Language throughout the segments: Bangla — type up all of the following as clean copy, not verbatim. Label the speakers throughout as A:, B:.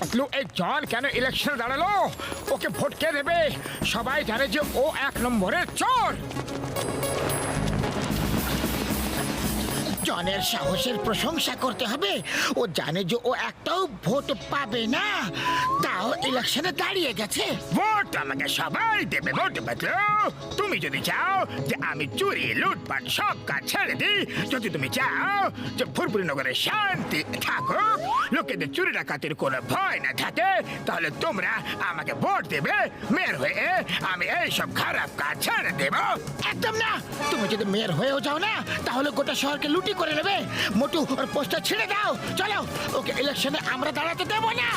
A: পাতলু, এই জন কেন ইলেকশন দাঁড়ালো? ওকে ভোট কে দেবে? সবাই জানে যে ও 1 নম্বরের চোর।
B: জনের সাহসের প্রশংসা করতে হবে। ও জানে যে ও একটাও ভোট পাবে না, তাও ইলেকশনে দাঁড়িয়ে গেছে।
A: ভোট আমাকে সবাই দেবে ভোট পাতলু। তুমি যদি চাও যে আমি চুরি লুটপাট সব কাজ ছেড়ে দিই, যদি তুমি চাও যে ফুরফুরি নগরে শান্তি থাকুক, লোকেদের চুরি ডাকাতির কোনো ভয় না থাকে, তাহলে তোমরা আমাকে ভোট দেবে। মেয়র হয়ে আমি এইসব খারাপ কাজ ছেড়ে দেব।
B: একদম না। তুমি যদি মেয়র হয়েও যাও না, তাহলে গোটা শহরকে লুটি করে নেবে। মোটু, ওর পোস্টার ছিঁড়ে দাও। চলো, ওকে ইলেকশনে আমরা দাঁড়াতে দেবো না।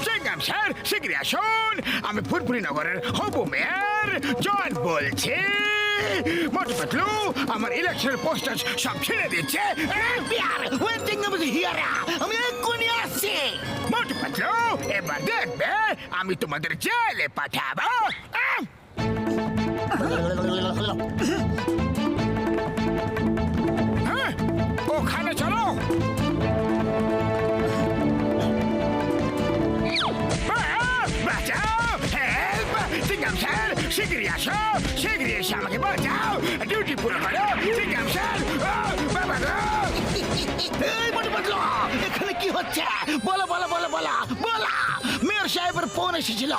A: সিংহাম স্যার, শীঘ্রই আসুন। আমি ফুরফুরি নগরের হবু মেয়র জন বলছি। মোটু পাতলু আমার ইলেকশনের পোস্টার সব ছিঁড়ে দিচ্ছে।
B: আমি এক্ষুনি আসছি।
A: মোটু পাতলু, এবার দেখবে আমি তোমাদের জেলে পাঠাবো। হ্যাঁ, ওখানে চলো। বাঁচাও, হেল্প! সিংহাম স্যার, শীঘ্রই আসো। শীঘ্রই এসে আমাকে বাঁচাও। ডিউটি পুরো করো সিংহাম স্যার। বাবা গো!
B: এই মোটু পাতলু, এখানে কি হচ্ছে? বলো বলো বলো বলো বলো। মেয়র সাহেবের ফোন এসেছিল।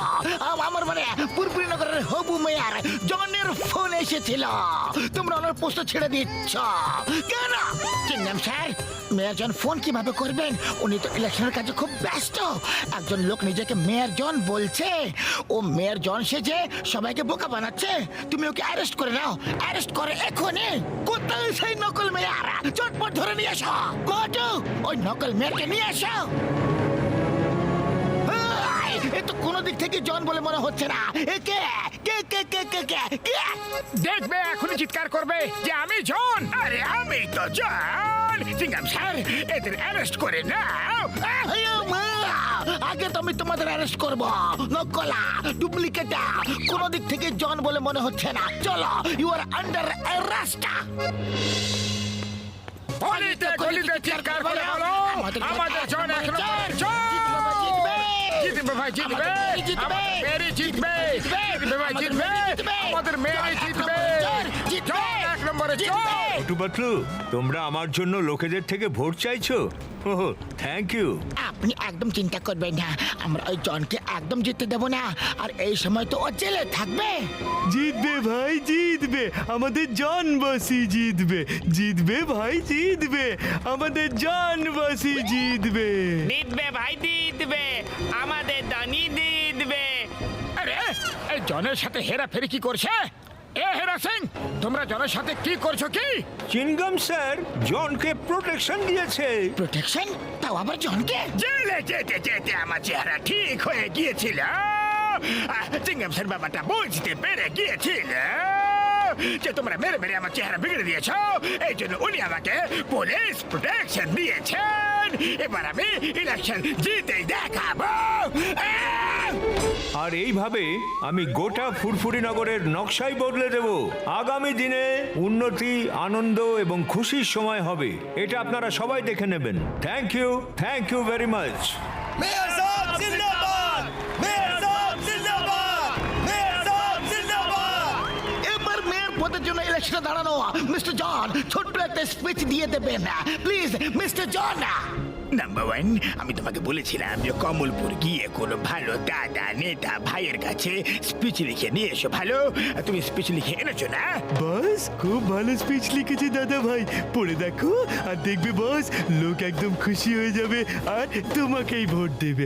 B: আমার মানে পুরপুরি নগরের হবু মেয়র জনের ফোন এসেছিল। তোমরা ওনার পোস্ট ছেড়ে দিচ্ছ কেন? কিংডম স্যার, মেয়র জন ফোন কিভাবে করবেন? উনি তো ইলেকশনের কাজে খুব ব্যস্ত। একজন লোক নিজেকে মেয়র জন বলছে, ও মেয়র জন সেজে সবাইকে বোকা বানাচ্ছে। তুমি ওকে অ্যারেস্ট করে নাও। অ্যারেস্ট করে এখনই। কোথায় সেই নকল মেয়র? চটপট ধরে নিয়ে এসো। মোটু, ওই নকল মেয়রকে নিয়ে এসো। এ তো কোনো দিক থেকে জন বলে মনে হচ্ছে না। এ কে কে কে কে কে কে কে?
A: দেখবে এখনই চিৎকার করবে যে আমি জন। আরে আমি তো জন। সিংহাম স্যার, এদের অ্যারেস্ট করে নাও।
B: আগে তো আমি তোমাদের অ্যারেস্ট করব। নকলা, ডুপ্লিকেটা, কোনো দিক থেকে জন বলে মনে হচ্ছে না। চলো, ইউ আর আন্ডার অ্যারেস্ট।
A: গলিতে গলিতে চিৎকার করে বলো আমাদের জন 1 নম্বরের চোর। জিতবে ভাই, জিতবে। আমাদের মেয়েরই জিতবে। জিতবে ভাই, জিতবে। আমাদের মেয়েরই জিতবে। জন 1 নম্বরের চোর।
C: মোটু পাতলু, তোমরা আমার জন্য লোকেদের থেকে ভোট চাইছো? ওহ, থ্যাংক ইউ।
B: আপনি একদম চিন্তা করবেন না, আমরা ওই জনকে একদম জিততে দেব না। আর এই সময় তো ও জেলে থাকবে।
D: জিতবে ভাই, জিতবে। আমাদের জনবাসী জিতবে। জিতবে ভাই, জিতবে। আমাদের জনবাসী জিতবে।
E: জিতবে ভাই, জিতবে। আমাদের দানি জিতবে।
A: আরে এই জনের সাথে হেরাফেরি কি করছে? এ হেরা সিং, তোমরা জনের সাথে কি করছো কি?
C: চিনগাম স্যার জনকে প্রোটেকশন দিয়েছে।
B: প্রোটেকশন? তাও আবার জনকে?
A: জেলে যেতে যেতে আমার চেহারা ঠিক হয়ে গিয়েছিল। সিংহাম স্যার বাবাটা বুঝতে পেরে গিয়েছিল যে তোমরা মেরে মেরে আমার চেহারা বিগড়ে দিয়েছো। এই জন্য উনি আমাকে পুলিশ প্রোটেকশন দিয়েছেন। এবার আমি ইলেকশন জিতেই দেখাবো।
C: আর এইভাবে আমি গোটা ফুরফুরি নগরের নকশাই বদলে দেব। আগামী দিনে উন্নতি, আনন্দ এবং খুশির সময় হবে। এটা আপনারা সবাই দেখে নেবেন। Thank you very much.
F: Mayor সাহেব জিন্দাবাদ! মেয়র সাহেব জিন্দাবাদ! মেয়র সাহেব জিন্দাবাদ!
B: এবার মেয়র পদের জন্য ইলেকশনে দাঁড়ানো মিস্টার জন ছোট্ট একটা স্পিচ দিয়ে দেবেন প্লিজ মিস্টার জন।
A: নাম্বার 1, আমি তোমাকে বলেছিলাম যে কমলপুর গিয়ে কোনো ভালো দাদা নেতা ভাইয়ের কাছে স্পিচ লিখে নিয়ে এসো। ভালো, তুমি স্পিচ লিখে এনেছো না?
D: বস, খুব ভালো স্পিচ লিখেছে দাদা ভাই। পড়ে দেখো আর দেখবে বস, লোক একদম খুশি হয়ে যাবে আর তোমাকেই ভোট দেবে।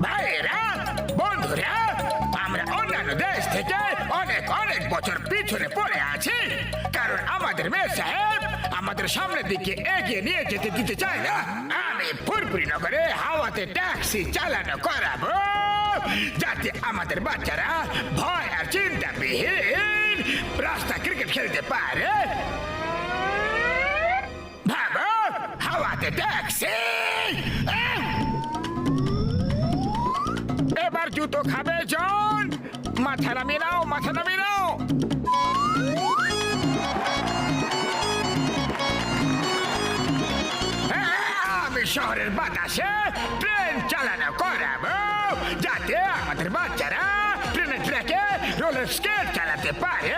A: ভাইয়েরা, বন্ধুরা, আমরা অন্যান্য দেশ থেকে অনেক অনেক বছর পিছনে পড়ে আছি, কারণ আমাদের মেয়র সাহেব আমাদের সামনের দিকে এগিয়ে নিয়ে যেতে দিতে চায় না। আমি ফুরফুরি নগরে হাওয়াতে ট্যাক্সি চালানো করাবো, যাতে আমাদের বাচ্চারা ভয় আর চিন্তাবিহীন রাস্তা ক্রিকেট খেলতে পারে। ভাবো, হাওয়াতে ট্যাক্সি। এবার জুতো খাবে জন। মাথা মাথা নামিয়ে নাও, মাথা নামিয়ে নাও। আমি শহরের বাতাসে ট্রেন চালানো করাবো, যাতে আমাদের বাচ্চারা ট্রেনের ট্র্যাকে রোলার স্কেট চালাতে পারে।